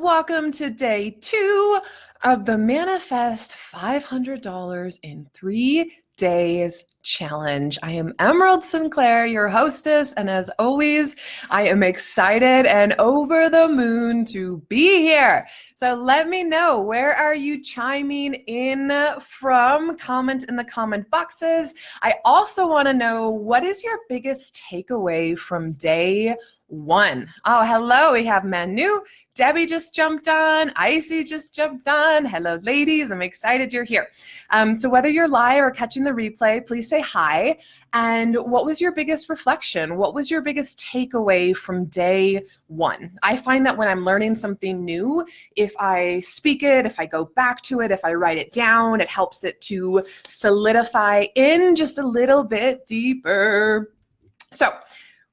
welcome to day 2 of the Manifest $500 in 3 days challenge. I am Emerald Sinclair, your hostess, and as always, I am excited and over the moon to be here. So let me know, where are you chiming in from? Comment in the comment boxes. I also want to know, what is your biggest takeaway from day 1? Oh, hello, we have Manu. Debbie just jumped on. Icy just jumped on. Hello, ladies. I'm excited you're here. So whether you're live or catching the replay, please say hi. And what was your biggest reflection? What was your biggest takeaway from day 1? I find that when I'm learning something new, if I speak it, if I go back to it, if I write it down, it helps it to solidify in just a little bit deeper. So,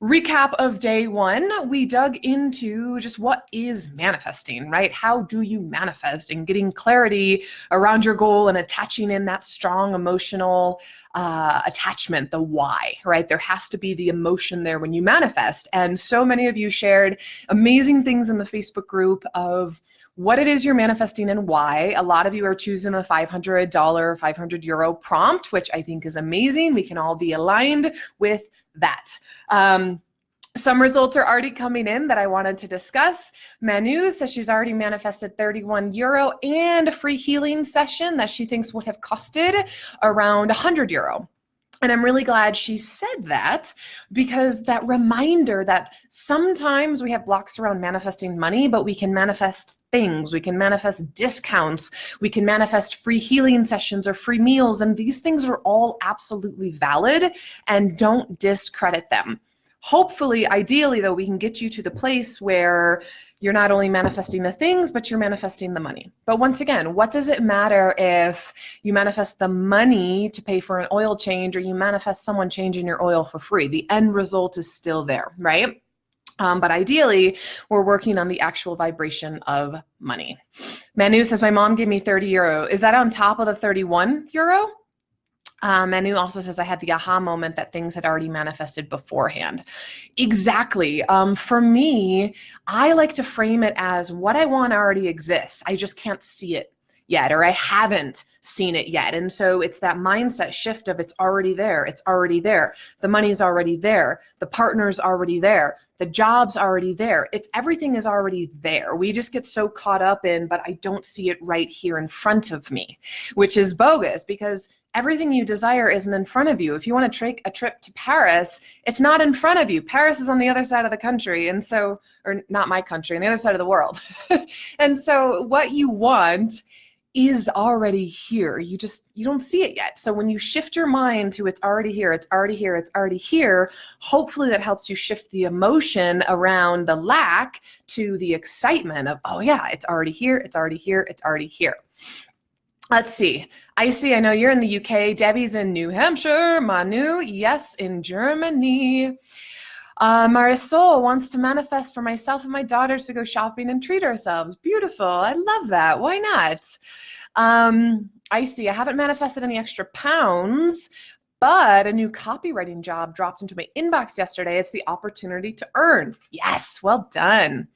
recap of day 1, we dug into just what is manifesting, right? How do you manifest, and getting clarity around your goal and attaching in that strong emotional attachment, the why, right? There has to be the emotion there when you manifest. And so many of you shared amazing things in the Facebook group of what it is you're manifesting and why. A lot of you are choosing the $500, €500 prompt, which I think is amazing. We can all be aligned with that. Some results are already coming in that I wanted to discuss. Manu says she's already manifested €31 and a free healing session that she thinks would have costed around €100. And I'm really glad she said that, because that reminder that sometimes we have blocks around manifesting money, but we can manifest things. We can manifest discounts. We can manifest free healing sessions or free meals. And these things are all absolutely valid, and don't discredit them. Hopefully, ideally, though, we can get you to the place where you're not only manifesting the things, but you're manifesting the money. But once again, what does it matter if you manifest the money to pay for an oil change, or you manifest someone changing your oil for free? The end result is still there, right? But ideally, we're working on the actual vibration of money. Manu says, my mom gave me €30. Is that on top of the €31? Manu also says, I had the aha moment that things had already manifested beforehand. Exactly. For me, I like to frame it as what I want already exists. I just can't see it yet, or I haven't seen it yet. And so it's that mindset shift of it's already there. It's already there. The money's already there. The partner's already there. The job's already there. Everything is already there. We just get so caught up in, but I don't see it right here in front of me, which is bogus, because everything you desire isn't in front of you. If you want to take a trip to Paris, it's not in front of you. Paris is on the other side of the country. And so, or not my country, on the other side of the world. And so what you want is already here. You don't see it yet. So when you shift your mind to it's already here, it's already here, it's already here, hopefully that helps you shift the emotion around the lack to the excitement of, oh yeah, it's already here, it's already here, it's already here. Let's see. Icy, I know you're in the UK. Debbie's in New Hampshire. Manu, yes, in Germany. Marisol wants to manifest for myself and my daughters to go shopping and treat ourselves. Beautiful. I love that. Why not? Icy, I haven't manifested any extra pounds, but a new copywriting job dropped into my inbox yesterday. It's the opportunity to earn. Yes, well done.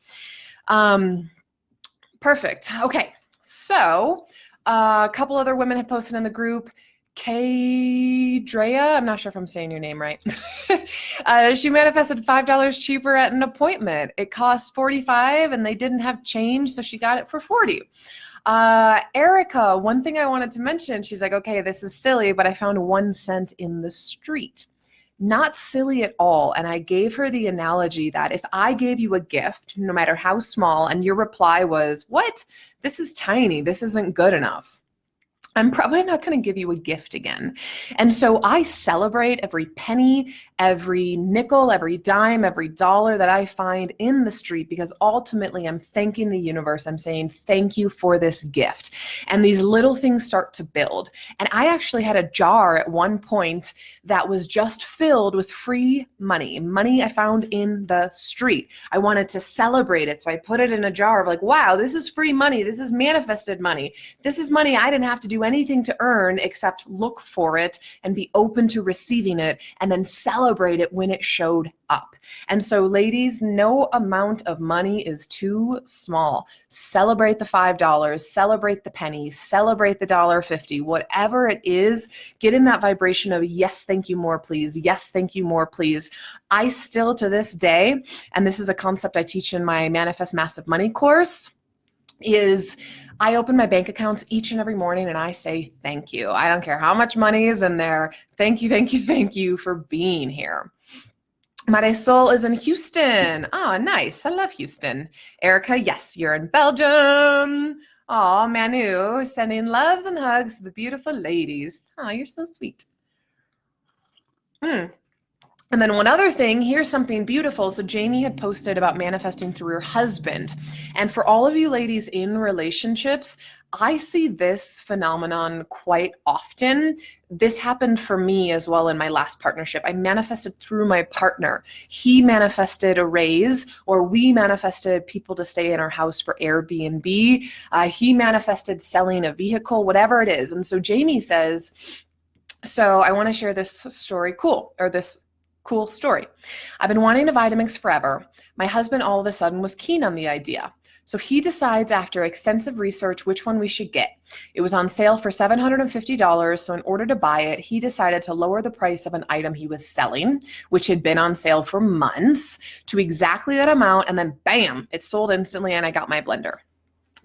Perfect. Okay, so a couple other women have posted in the group. Drea, I'm not sure if I'm saying your name right. She manifested $5 cheaper at an appointment. It cost $45 and they didn't have change, so she got it for $40. Erica, one thing I wanted to mention, she's like, okay, this is silly, but I found 1 cent in the street. Not silly at all. And I gave her the analogy that if I gave you a gift, no matter how small, and your reply was, what? This is tiny. This isn't good enough, I'm probably not going to give you a gift again. And so I celebrate every penny, every nickel, every dime, every dollar that I find in the street, because ultimately I'm thanking the universe. I'm saying, thank you for this gift. And these little things start to build. And I actually had a jar at one point that was just filled with free money I found in the street. I wanted to celebrate it. So I put it in a jar of like, wow, this is free money. This is manifested money. This is money I didn't have to do anything to earn except look for it and be open to receiving it and then celebrate it when it showed up. And so ladies, no amount of money is too small. Celebrate the $5, celebrate the penny, celebrate the $1.50, whatever it is, get in that vibration of yes, thank you, more please. Yes, thank you, more please. I still to this day, and this is a concept I teach in my Manifest Massive Money course, is I open my bank accounts each and every morning and I say thank you. I don't care how much money is in there. Thank you, thank you, thank you for being here. Marisol is in Houston. Oh, nice. I love Houston. Erica, yes, you're in Belgium. Oh, Manu, sending loves and hugs to the beautiful ladies. Oh, you're so sweet. And then one other thing, here's something beautiful. So Jamie had posted about manifesting through her husband. And for all of you ladies in relationships, I see this phenomenon quite often. This happened for me as well in my last partnership. I manifested through my partner. He manifested a raise, or we manifested people to stay in our house for Airbnb. He manifested selling a vehicle, whatever it is. And so Jamie says, so I want to share this story, this cool story. I've been wanting a Vitamix forever. My husband all of a sudden was keen on the idea. So he decides after extensive research which one we should get. It was on sale for $750. So in order to buy it, he decided to lower the price of an item he was selling, which had been on sale for months, to exactly that amount. And then bam, it sold instantly and I got my blender.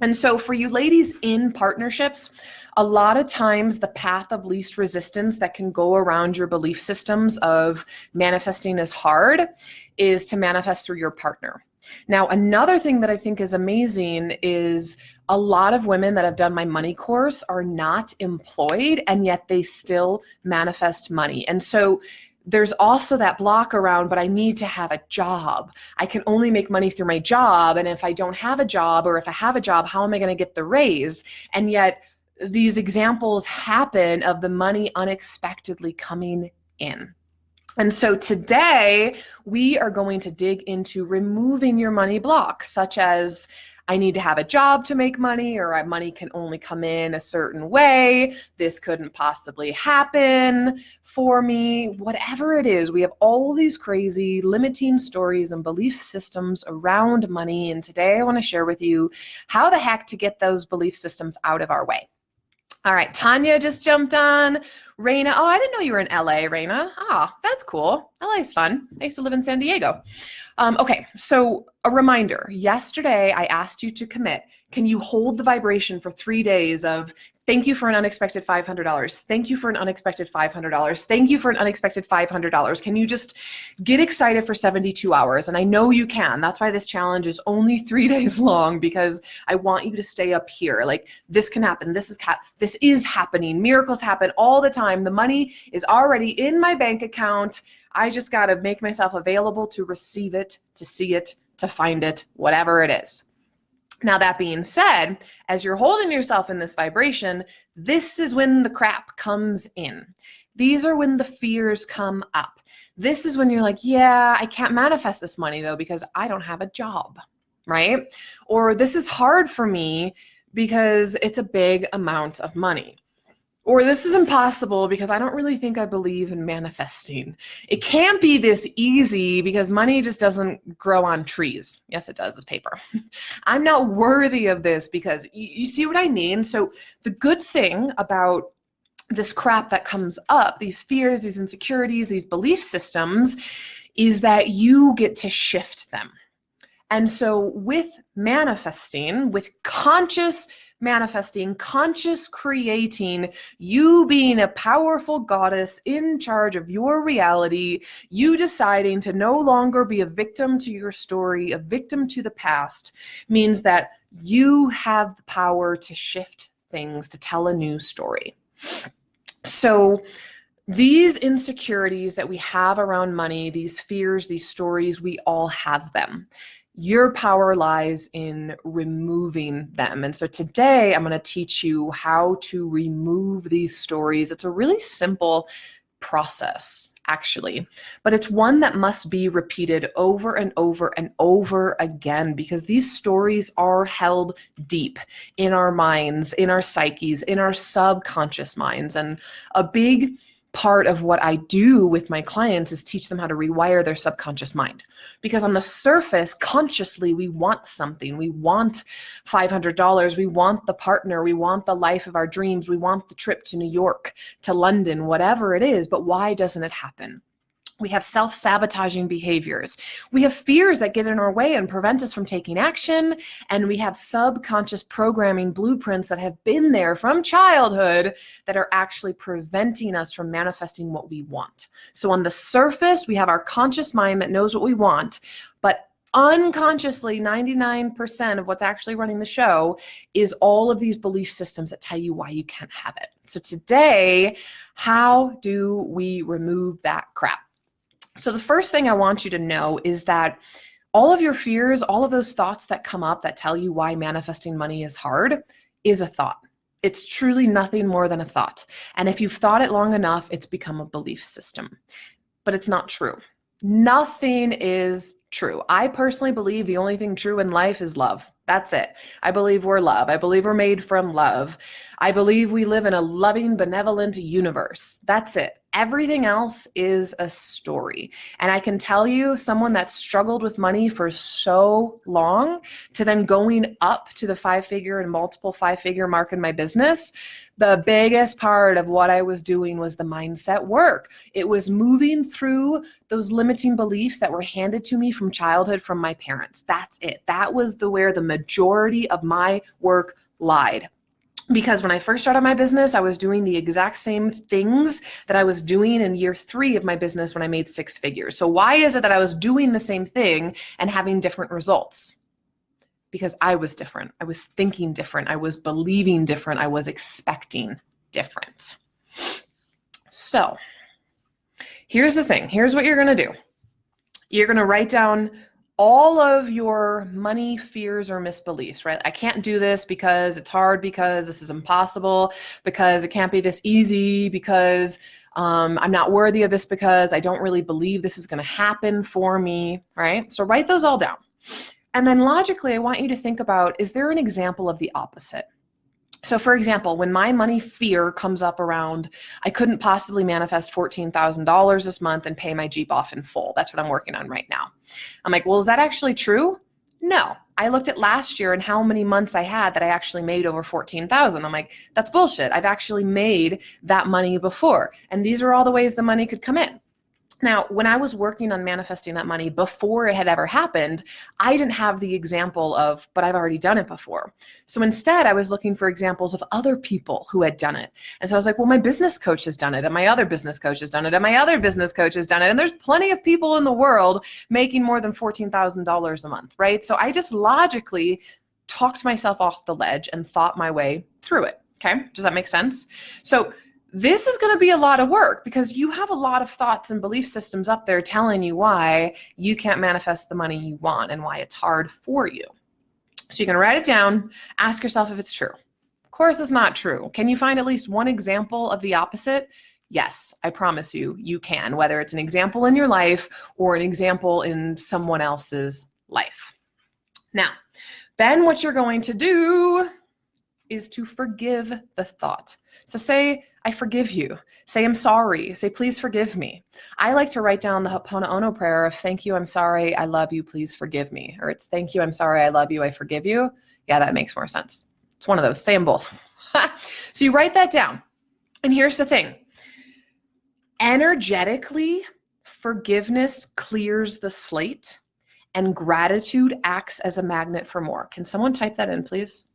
And so for you ladies in partnerships, a lot of times the path of least resistance that can go around your belief systems of manifesting is hard is to manifest through your partner. Now, another thing that I think is amazing is a lot of women that have done my money course are not employed, and yet they still manifest money. And so there's also that block around, but I need to have a job. I can only make money through my job. And if I don't have a job, or if I have a job, how am I going to get the raise? And yet these examples happen of the money unexpectedly coming in. And so today we are going to dig into removing your money blocks, such as I need to have a job to make money, or money can only come in a certain way. This couldn't possibly happen for me. Whatever it is, we have all these crazy limiting stories and belief systems around money. And today I want to share with you how the heck to get those belief systems out of our way. All right, Tanya just jumped on. Raina, oh, I didn't know you were in LA, Raina. Ah, that's cool. LA is fun. I used to live in San Diego. Okay, so a reminder. Yesterday, I asked you to commit. Can you hold the vibration for 3 days of thank you for an unexpected $500. Thank you for an unexpected $500. Thank you for an unexpected $500. Can you just get excited for 72 hours? And I know you can. That's why this challenge is only 3 days long, because I want you to stay up here. Like, this can happen. This is happening. Miracles happen all the time. The money is already in my bank account. I just got to make myself available to receive it, to see it, to find it, whatever it is. Now, that being said, as you're holding yourself in this vibration, this is when the crap comes in. These are when the fears come up. This is when you're like, yeah, I can't manifest this money though, because I don't have a job, right? Or this is hard for me because it's a big amount of money. Or this is impossible because I don't really think I believe in manifesting. It can't be this easy because money just doesn't grow on trees. Yes, it does. It's paper. I'm not worthy of this because you see what I mean? So the good thing about this crap that comes up, these fears, these insecurities, these belief systems, is that you get to shift them. And so with manifesting, with conscious manifesting, conscious creating, you being a powerful goddess in charge of your reality, you deciding to no longer be a victim to your story, a victim to the past, means that you have the power to shift things, to tell a new story. So these insecurities that we have around money, these fears, these stories, we all have them. Your power lies in removing them. And so today I'm going to teach you how to remove these stories. It's a really simple process, actually, but it's one that must be repeated over and over and over again, because these stories are held deep in our minds, in our psyches, in our subconscious minds. And a big part of what I do with my clients is teach them how to rewire their subconscious mind. Because on the surface, consciously, we want something. We want $500. We want the partner. We want the life of our dreams. We want the trip to New York, to London, whatever it is. But why doesn't it happen? We have self-sabotaging behaviors. We have fears that get in our way and prevent us from taking action. And we have subconscious programming blueprints that have been there from childhood that are actually preventing us from manifesting what we want. So on the surface, we have our conscious mind that knows what we want, but unconsciously, 99% of what's actually running the show is all of these belief systems that tell you why you can't have it. So today, how do we remove that crap? So the first thing I want you to know is that all of your fears, all of those thoughts that come up that tell you why manifesting money is hard, is a thought. It's truly nothing more than a thought. And if you've thought it long enough, it's become a belief system. But it's not true. Nothing is true. I personally believe the only thing true in life is love. That's it. I believe we're love. I believe we're made from love. I believe we live in a loving, benevolent universe. That's it. Everything else is a story. And I can tell you, someone that struggled with money for so long to then going up to the 5-figure and multiple 5-figure mark in my business, the biggest part of what I was doing was the mindset work. It was moving through those limiting beliefs that were handed to me from childhood from my parents. That's it. That was where the majority of my work lied. Because when I first started my business, I was doing the exact same things that I was doing in year 3 of my business when I made 6 figures. So why is it that I was doing the same thing and having different results? Because I was different. I was thinking different. I was believing different. I was expecting different. So here's the thing. Here's what you're going to do. You're going to write down all of your money fears or misbeliefs, right? I can't do this because it's hard, because this is impossible, because it can't be this easy, because I'm not worthy of this, because I don't really believe this is going to happen for me, right? So write those all down. And then logically, I want you to think about, is there an example of the opposite? So for example, when my money fear comes up around, I couldn't possibly manifest $14,000 this month and pay my Jeep off in full. That's what I'm working on right now. I'm like, well, is that actually true? No. I looked at last year and how many months I had that I actually made over 14,000. I'm like, that's bullshit. I've actually made that money before. And these are all the ways the money could come in. Now, when I was working on manifesting that money before it had ever happened, I didn't have the example of, but I've already done it before. So instead, I was looking for examples of other people who had done it. And so I was like, well, my business coach has done it, and my other business coach has done it, and my other business coach has done it. And there's plenty of people in the world making more than $14,000 a month, right? So I just logically talked myself off the ledge and thought my way through it. Okay, does that make sense? So this is going to be a lot of work because you have a lot of thoughts and belief systems up there telling you why you can't manifest the money you want and why it's hard for you. So you can write it down, ask yourself if it's true. Of course, it's not true. Can you find at least one example of the opposite? Yes, I promise you, you can, whether it's an example in your life or an example in someone else's life. Now, then what you're going to do is to forgive the thought. So say, I forgive you. Say, I'm sorry. Say, please forgive me. I like to write down the Ho'oponopono prayer of thank you, I'm sorry, I love you, please forgive me. Or it's thank you, I'm sorry, I love you, I forgive you. Yeah, that makes more sense. It's one of those. Say them both. So you write that down. And here's the thing. Energetically, forgiveness clears the slate and gratitude acts as a magnet for more. Can someone type that in, please?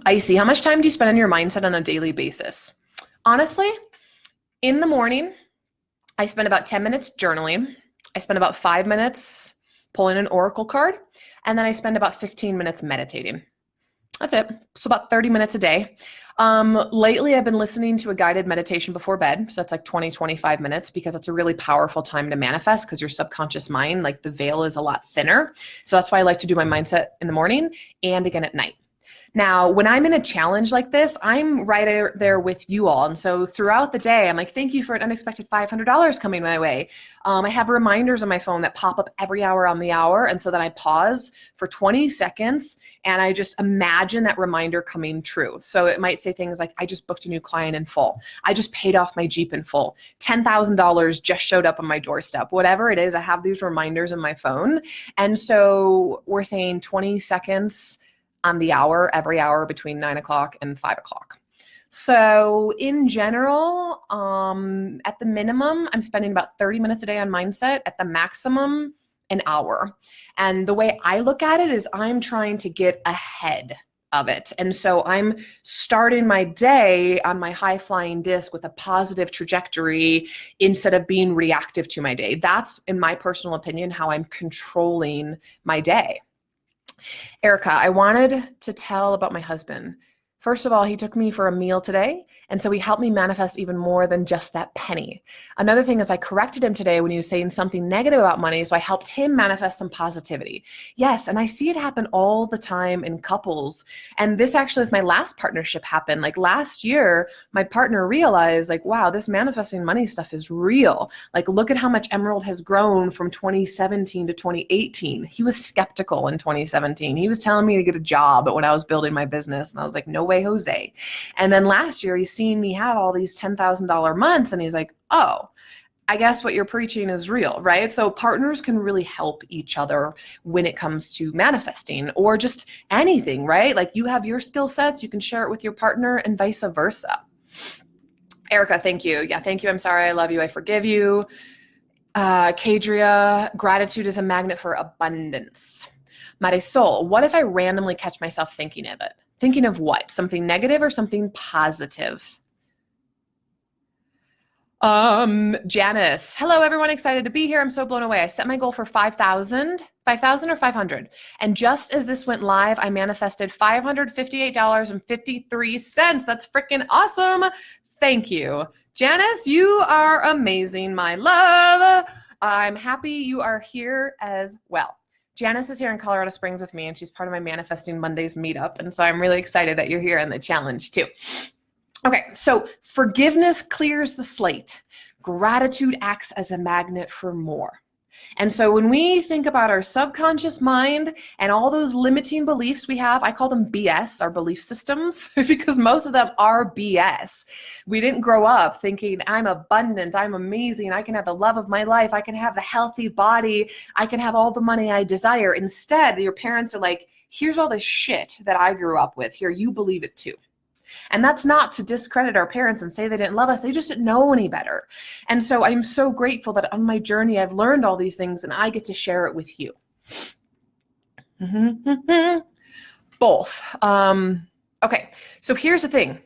Icy, how much time do you spend on your mindset on a daily basis? Honestly, in the morning, I spend about 10 minutes journaling. I spend about 5 minutes pulling an oracle card, and then I spend about 15 minutes meditating. That's it. So about 30 minutes a day. Lately, I've been listening to a guided meditation before bed. So that's like 20, 25 minutes because it's a really powerful time to manifest because your subconscious mind, like the veil is a lot thinner. So that's why I like to do my mindset in the morning and again at night. Now, when I'm in a challenge like this, I'm right there with you all. And so throughout the day, I'm like, thank you for an unexpected $500 coming my way. I have reminders on my phone that pop up every hour on the hour. And so then I pause for 20 seconds and I just imagine that reminder coming true. So it might say things like, I just booked a new client in full. I just paid off my Jeep in full. $10,000 just showed up on my doorstep. Whatever it is, I have these reminders on my phone. And so we're saying 20 seconds on the hour, every hour between 9 o'clock and 5 o'clock. So in general, at the minimum, I'm spending about 30 minutes a day on mindset. At the maximum, an hour. And the way I look at it is I'm trying to get ahead of it. And so I'm starting my day on my high flying disc with a positive trajectory instead of being reactive to my day. That's, in my personal opinion, how I'm controlling my day. Erica, I wanted to tell about my husband. First of all, he took me for a meal today, and so he helped me manifest even more than just that penny. Another thing is I corrected him today when he was saying something negative about money, so I helped him manifest some positivity. Yes, and I see it happen all the time in couples. And this actually with my last partnership happened. Like last year, my partner realized like, wow, this manifesting money stuff is real. Like look at how much Emerald has grown from 2017 to 2018. He was skeptical in 2017. He was telling me to get a job when I was building my business, and I was like, no way, Jose. And then last year he's seen me have all these $10,000 months and he's like, oh, I guess what you're preaching is real, right? So partners can really help each other when it comes to manifesting or just anything, right? Like you have your skill sets, you can share it with your partner and vice versa. Erica, thank you. Yeah, thank you. I'm sorry. I love you. I forgive you. Kadria, gratitude is a magnet for abundance. Marisol, what if I randomly catch myself thinking of it? Thinking of what? Something negative or something positive? Janice, hello everyone, excited to be here. I'm so blown away. I set my goal for 5,000 or 500. And just as this went live, I manifested $558.53. That's freaking awesome. Thank you. Janice, you are amazing, my love. I'm happy you are here as well. Janice is here in Colorado Springs with me, and she's part of my Manifesting Mondays meetup. And so I'm really excited that you're here in the challenge too. Okay, so forgiveness clears the slate. Gratitude acts as a magnet for more. And so when we think about our subconscious mind and all those limiting beliefs we have, I call them BS, our belief systems, because most of them are BS. We didn't grow up thinking, I'm abundant, I'm amazing, I can have the love of my life, I can have the healthy body, I can have all the money I desire. Instead, your parents are like, here's all this shit that I grew up with. Here, you believe it too. And that's not to discredit our parents and say they didn't love us. They just didn't know any better. And so I'm so grateful that on my journey, I've learned all these things and I get to share it with you. Both. Okay, so here's the thing,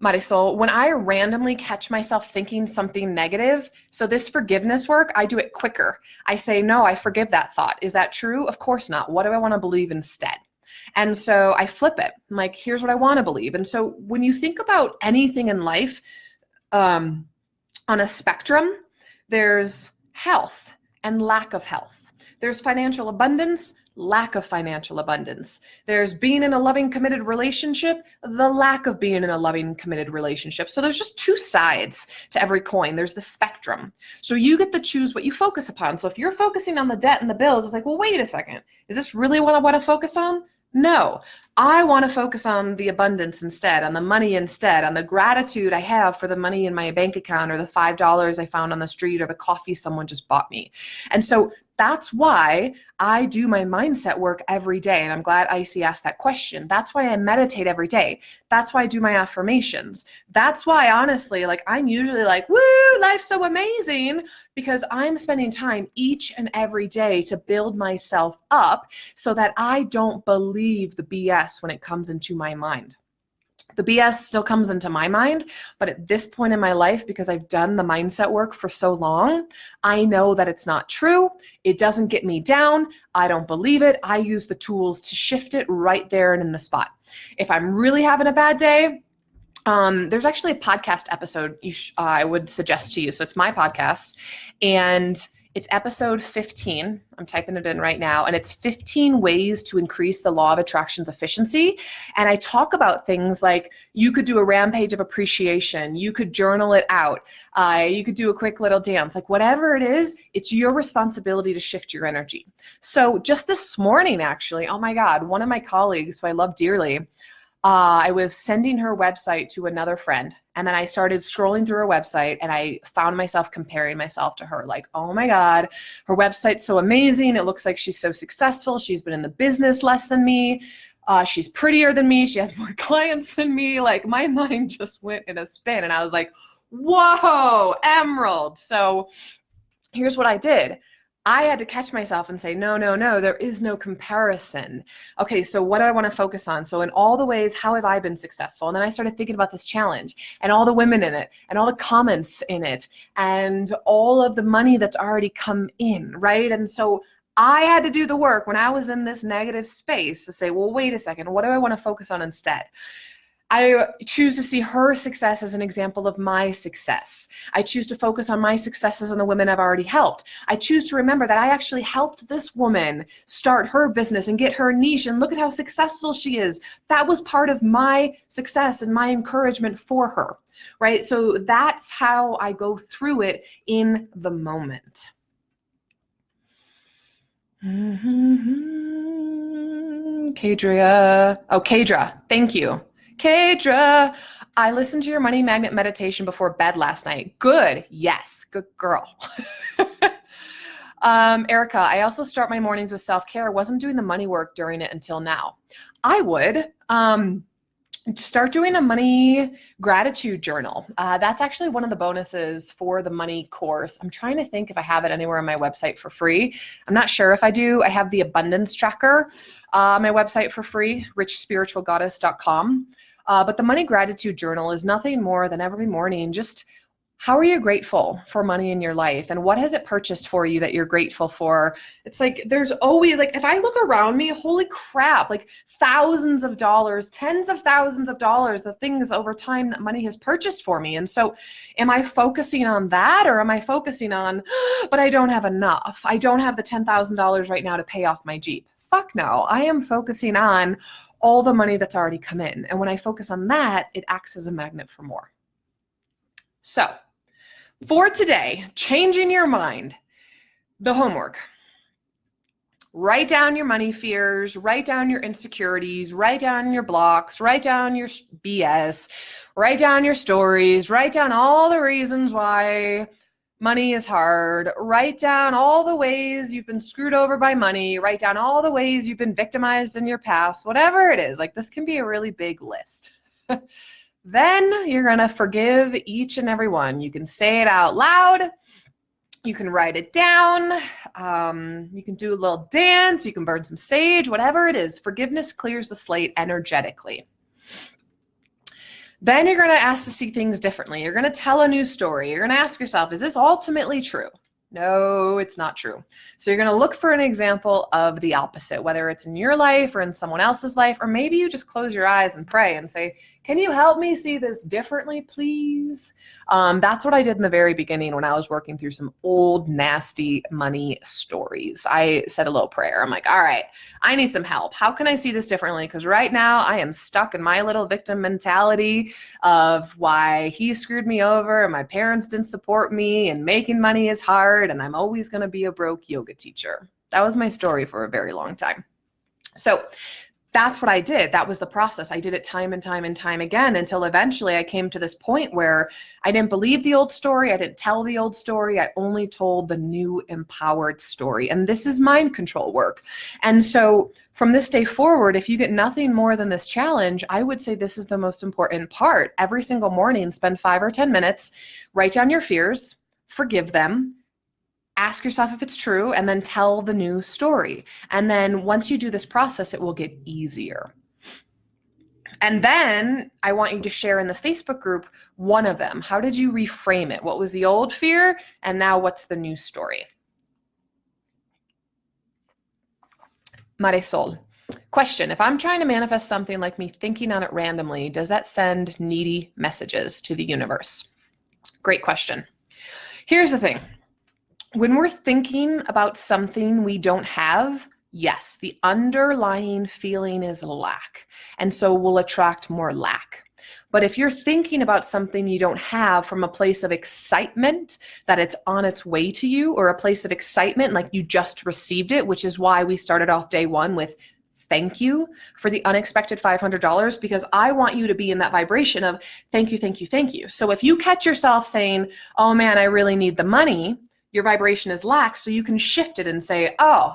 Marisol. When I randomly catch myself thinking something negative, so this forgiveness work, I do it quicker. I say, no, I forgive that thought. Is that true? Of course not. What do I want to believe instead? And so I flip it. I'm like, here's what I want to believe. And so when you think about anything in life on a spectrum, there's health and lack of health. There's financial abundance, lack of financial abundance. There's being in a loving, committed relationship, the lack of being in a loving, committed relationship. So there's just two sides to every coin. There's the spectrum. So you get to choose what you focus upon. So if you're focusing on the debt and the bills, it's like, well, wait a second. Is this really what I want to focus on? No, I want to focus on the abundance instead, on the money instead, on the gratitude I have for the money in my bank account or the $5 I found on the street or the coffee someone just bought me. And so that's why I do my mindset work every day. And I'm glad Icy asked that question. That's why I meditate every day. That's why I do my affirmations. That's why, honestly, like I'm usually like, woo, life's so amazing, because I'm spending time each and every day to build myself up so that I don't believe the BS when it comes into my mind. The BS still comes into my mind, but at this point in my life, because I've done the mindset work for so long, I know that it's not true. It doesn't get me down. I don't believe it. I use the tools to shift it right there and in the spot. If I'm really having a bad day, there's actually a podcast episode I would suggest to you. So it's my podcast, and It's episode 15. I'm typing it in right now. And it's 15 ways to increase the law of attraction's efficiency. And I talk about things like you could do a rampage of appreciation. You could journal it out. You could do a quick little dance. Like whatever it is, it's your responsibility to shift your energy. So just this morning, actually, oh my God, one of my colleagues who I love dearly, I was sending her website to another friend. And then I started scrolling through her website and I found myself comparing myself to her. Like, oh my God, her website's so amazing. It looks like she's so successful. She's been in the business less than me. She's prettier than me. She has more clients than me. Like my mind just went in a spin and I was like, whoa, Emerald. So here's what I did. I had to catch myself and say, no, there is no comparison. Okay, so what do I want to focus on? So in all the ways, how have I been successful? And then I started thinking about this challenge and all the women in it and all the comments in it and all of the money that's already come in, right? And so I had to do the work when I was in this negative space to say, well, wait a second, what do I want to focus on instead? I choose to see her success as an example of my success. I choose to focus on my successes and the women I've already helped. I choose to remember that I actually helped this woman start her business and get her niche, and look at how successful she is. That was part of my success and my encouragement for her, right? So that's how I go through it in the moment. Kadra, thank you. Kadra, I listened to your money magnet meditation before bed last night. Good. Yes. Good girl. Erica, I also start my mornings with self-care. I wasn't doing the money work during it until now. I would start doing a money gratitude journal. That's actually one of the bonuses for the money course. I'm trying to think if I have it anywhere on my website for free. I'm not sure if I do. I have the abundance tracker on my website for free, richspiritualgoddess.com. But the money gratitude journal is nothing more than every morning, just how are you grateful for money in your life? And what has it purchased for you that you're grateful for? It's like, there's always, like, if I look around me, holy crap, like thousands of dollars, tens of thousands of dollars, the things over time that money has purchased for me. And so am I focusing on that, or am I focusing on, but I don't have enough. I don't have the $10,000 right now to pay off my Jeep. Fuck no. I am focusing on all the money that's already come in. And when I focus on that, it acts as a magnet for more. So for today, changing your mind, the homework. Write down your money fears, write down your insecurities, write down your blocks, write down your BS, write down your stories, write down all the reasons why money is hard, write down all the ways you've been screwed over by money, write down all the ways you've been victimized in your past, whatever it is. Like, this can be a really big list. Then you're going to forgive each and every one. You can say it out loud. You can write it down. You can do a little dance. You can burn some sage, whatever it is. Forgiveness clears the slate energetically. Then you're going to ask to see things differently. You're going to tell a new story. You're going to ask yourself, is this ultimately true? No, it's not true. So you're going to look for an example of the opposite, whether it's in your life or in someone else's life, or maybe you just close your eyes and pray and say, can you help me see this differently, please? That's what I did in the very beginning when I was working through some old, nasty money stories. I said a little prayer. I'm like, all right, I need some help. How can I see this differently? Because right now I am stuck in my little victim mentality of why he screwed me over and my parents didn't support me and making money is hard and I'm always going to be a broke yoga teacher. That was my story for a very long time. So that's what I did. That was the process. I did it time and time and time again until eventually I came to this point where I didn't believe the old story. I didn't tell the old story. I only told the new empowered story. And this is mind control work. And so from this day forward, if you get nothing more than this challenge, I would say this is the most important part. Every single morning, spend 5 or 10 minutes, write down your fears, forgive them, ask yourself if it's true, and then tell the new story. And then once you do this process, it will get easier. And then I want you to share in the Facebook group one of them. How did you reframe it? What was the old fear? And now what's the new story? Marisol. Question. If I'm trying to manifest something like me thinking on it randomly, does that send needy messages to the universe? Great question. Here's the thing. When we're thinking about something we don't have, yes, the underlying feeling is lack. And so we'll attract more lack. But if you're thinking about something you don't have from a place of excitement that it's on its way to you, or a place of excitement like you just received it, which is why we started off day one with thank you for the unexpected $500, because I want you to be in that vibration of thank you, thank you, thank you. So if you catch yourself saying, oh man, I really need the money, your vibration is lax, so you can shift it and say, oh,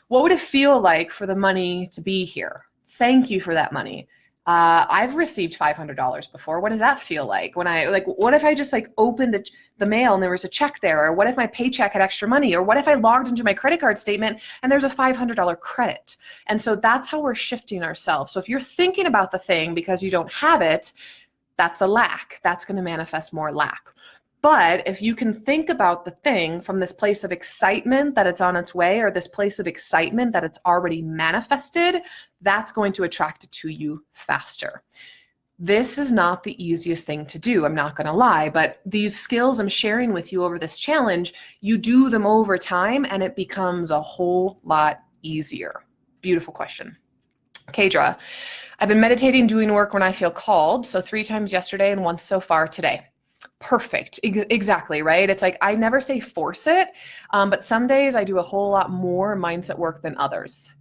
what would it feel like for the money to be here? Thank you for that money. I've received $500 before. What does that feel like? What if I just opened the mail and there was a check there? Or what if my paycheck had extra money? Or what if I logged into my credit card statement and there's a $500 credit? And so that's how we're shifting ourselves. So if you're thinking about the thing because you don't have it, that's a lack. That's going to manifest more lack. But if you can think about the thing from this place of excitement that it's on its way, or this place of excitement that it's already manifested, that's going to attract it to you faster. This is not the easiest thing to do, I'm not going to lie, but these skills I'm sharing with you over this challenge, you do them over time and it becomes a whole lot easier. Beautiful question. Kadra, I've been meditating, doing work when I feel called. So 3 times yesterday and once so far today. Perfect. Exactly, right? It's like I never say force it, but some days I do a whole lot more mindset work than others.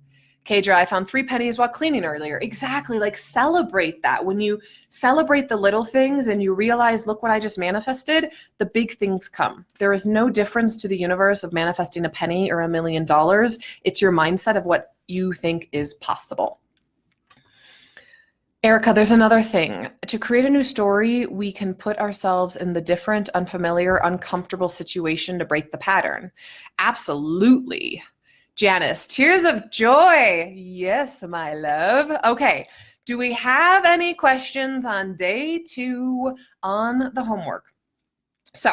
Kadra, I found 3 pennies while cleaning earlier. Exactly. Celebrate that. When you celebrate the little things and you realize, look what I just manifested, the big things come. There is no difference to the universe of manifesting a penny or $1 million. It's your mindset of what you think is possible. Erica, there's another thing. To create a new story, we can put ourselves in the different, unfamiliar, uncomfortable situation to break the pattern. Absolutely. Janice, tears of joy. Yes, my love. Okay. Do we have any questions on day 2 on the homework? So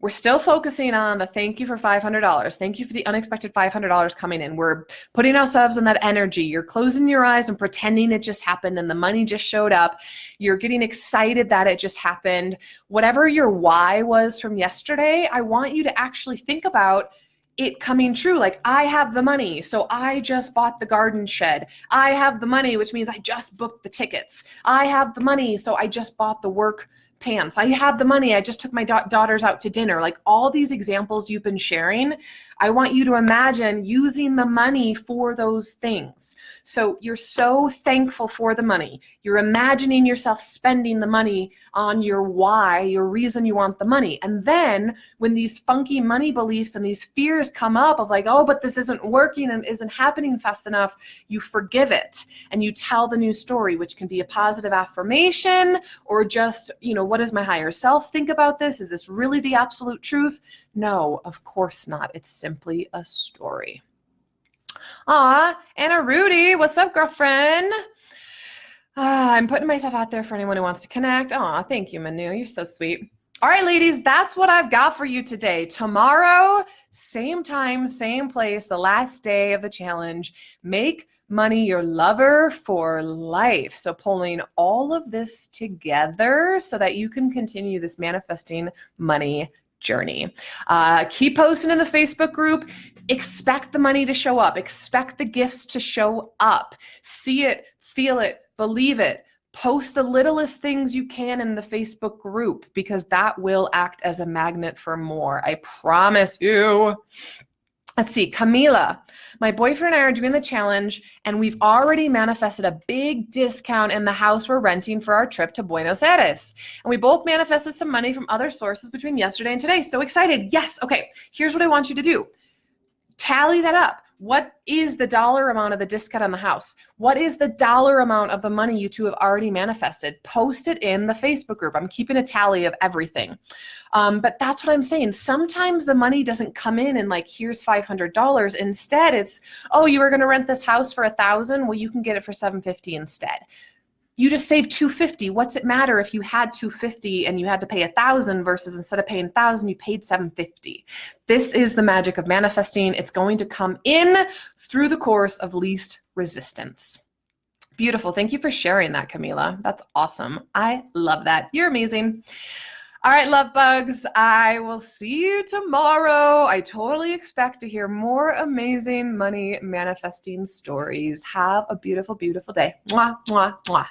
we're still focusing on the thank you for $500. Thank you for the unexpected $500 coming in. We're putting ourselves in that energy. You're closing your eyes and pretending it just happened and the money just showed up. You're getting excited that it just happened. Whatever your why was from yesterday, I want you to actually think about it coming true. I have the money, so I just bought the garden shed. I have the money, which means I just booked the tickets. I have the money, so I just bought the work pants. I have the money. I just took my daughters out to dinner. All these examples you've been sharing, I want you to imagine using the money for those things. So you're so thankful for the money. You're imagining yourself spending the money on your why, your reason you want the money. And then when these funky money beliefs and these fears come up of oh, but this isn't working and isn't happening fast enough, you forgive it and you tell the new story, which can be a positive affirmation or just, what does my higher self think about this? Is this really the absolute truth? No, of course not. It's simply a story. Anna Rudy, what's up, girlfriend? I'm putting myself out there for anyone who wants to connect. Thank you, Manu. You're so sweet. All right, ladies, that's what I've got for you today. Tomorrow, same time, same place, the last day of the challenge. Make money your lover for life. So pulling all of this together so that you can continue this manifesting money journey. Keep posting in the Facebook group. Expect the money to show up. Expect the gifts to show up. See it, feel it, believe it. Post the littlest things you can in the Facebook group because that will act as a magnet for more. I promise you. Let's see, Camila, my boyfriend and I are doing the challenge and we've already manifested a big discount in the house we're renting for our trip to Buenos Aires. And we both manifested some money from other sources between yesterday and today. So excited. Yes. Okay. Here's what I want you to do. Tally that up. What is the dollar amount of the discount on the house? What is the dollar amount of the money you two have already manifested? Post it in the Facebook group. I'm keeping a tally of everything. But that's what I'm saying. Sometimes the money doesn't come in and here's $500. Instead, it's, oh, you were going to rent this house for $1,000. Well, you can get it for $750 instead. You just saved $250. What's it matter if you had $250 and you had to pay $1,000 versus instead of paying $1,000, you paid $750. This is the magic of manifesting. It's going to come in through the course of least resistance. Beautiful. Thank you for sharing that, Camila. That's awesome. I love that. You're amazing. All right, love bugs, I will see you tomorrow. I totally expect to hear more amazing money manifesting stories. Have a beautiful, beautiful day. Mwah, mwah, mwah.